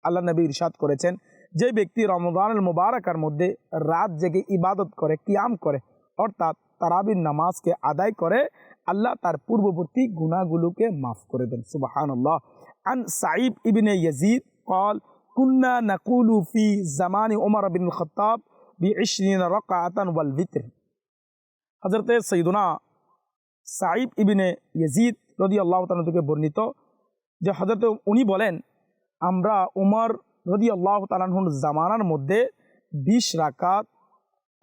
আল্লাহ নবী ইরশাদ করেছেন, যে ব্যক্তি রমজানুল মুবারাকার মধ্যে রাত জেগে ইবাদত করে, কিয়াম করে, অর্থাৎ তারাবির নামাজকে আদায় করে, আল্লাহ তার পূর্ববর্তী গুনাহগুলোকে মাফ করে দেন। সুবহানাল্লাহ। আন সাঈব ইবনে ইয়াজিদ قال كنا نقول في زمان عمر بن الخطاب ب20 ركعة والوتر। হযরতে সাইয়্যিদুনা সাঈব ইবনে ইয়াজিদ রাদিয়াল্লাহু তাআলা থেকে বর্ণিত যে হযরতে উনি বলেন, আমরা উমর রাদিয়াল্লাহু তাআলা আনহুর জামানার মধ্যে 20 রাকাত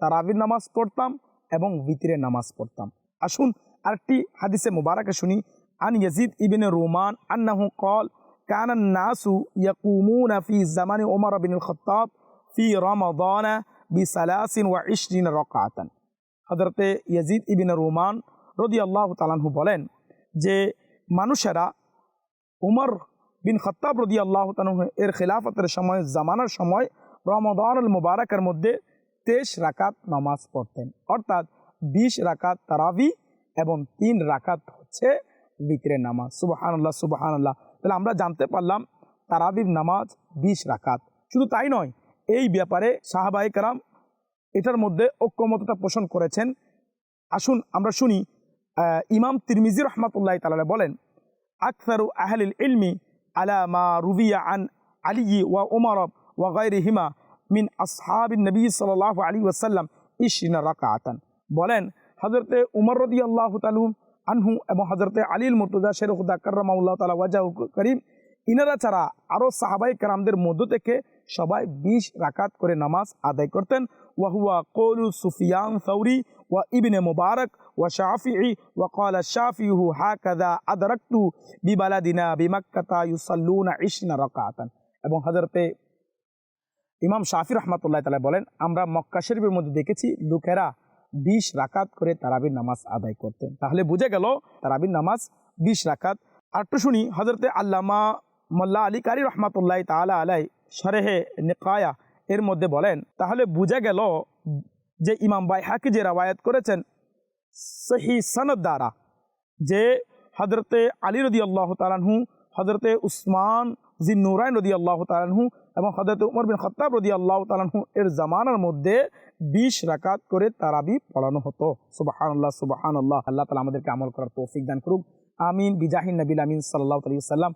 তারাবির নামাজ পড়তাম এবং বিতরের নামাজ পড়তাম। আসুন আরেকটি হাদিসে মুবারাকা শুনি। আন ইয়াজিদ ইবনে রুমান আন্নাহু قال كان الناس يقومون في زمن عمر بن الخطاب في رمضان ب23 ركعة। হযরতে ইয়াজিদ ইবনে রুমান রাদিয়াল্লাহু তাআলা আনহু বলেন যে মানুষেরা উমর বিন খাত্তাব রাদিয়াল্লাহু তাআলা এর খিলাফতের সময়, জামানার সময় রমাদানুল মুবারাকের মধ্যে 23 রাকাত নামাজ পড়তেন, অর্থাৎ 20 রাকাত তারাবি এবং 3 রাকাত হচ্ছে বিতরের নামাজ। সুবহানাল্লাহ সুবহানাল্লাহ। তাহলে আমরা জানতে পারলাম তারাবির নামাজ 20 রাকাত। শুধু তাই নয়, এই ব্যাপারে সাহাবায়ে কেরাম এটার মধ্যে ঐক্যমতটা পোষণ করেছেন। আসুন আমরা শুনি। ইমাম তিরমিজি রাহমাতুল্লাহি তাআলা বলেন, আকসারু আহলিল ইলমি আলা মা রুবিয়া আন আলী ওয়া উমর ওয়া গায়রিহিমা মিন আসহাবিন নবী সাল্লাল্লাহু আলাইহি ওয়াসাল্লাম 20 রাকাতান। বলেন হযরতে উমর রাদিয়াল্লাহু তাআলা আনহু এবং হযরতে আলীল মুর্তজা শরীফুদ্দাহ কাররামাহুল্লাহু তাআলা ওয়াজহু করিম, ইনারা ছাড়া আরও সাহাবায়ে কেরামদের মধ্য থেকে সবাই 20 রাকাত করে নামাজ আদায় করতেন। ওয়া হুয়া কওলু সুফিয়ান সাউরি ওয়া ইবনে মুবারক ওয়া শাফিঈ ওয়া ক্বালা শাফিঈ হাকাযা আদরাকতু বিবালাদিনা বিমাক্কাতা ইউসাল্লুনা 20 রাকাতান। এবং হযরতে ইমাম শাফি রাহমাতুল্লাহি তাআলা বলেন, আমরা মক্কা শরীফের মধ্যে দেখেছি লোকেরা 20 রাকাত করে তারাবির নামাজ আদায় করতেন। তাহলে বুঝে গেল তারাবির নামাজ 20 রাকাত। আর একটু শুনি, হযরতে আল্লামা মোল্লা আলী কারি রহমাতুল্লাহি তাআলা আলাইহি শরহে নিকায়া এর মধ্যে বলেন, তাহলে বুঝে গেল যে ইমাম বাইহাকি যে রওয়ায়াত করেছেন সহি সনদ দ্বারা, যে হযরতে আলী রাদিয়াল্লাহু তাআলা আনহু, হযরতে উসমান জিন্নুরাইন রাদিয়াল্লাহু তাআলা আনহু এবং হযরতে উমর বিন খাত্তাব রাদিয়াল্লাহু তাআলা আনহু এর জামানার মধ্যে 20 রাকাত করে তারাবি পড়ানো হতো। সুবহানাল্লাহ সুবহানাল্লাহ। আল্লাহ তাআলা আমাদেরকে আমল করার তৌফিক দান করুক। আমিন। বিজাহিন নবীল আমিন সাল্লাল্লাহু আলাইহি ওয়াসাল্লাম।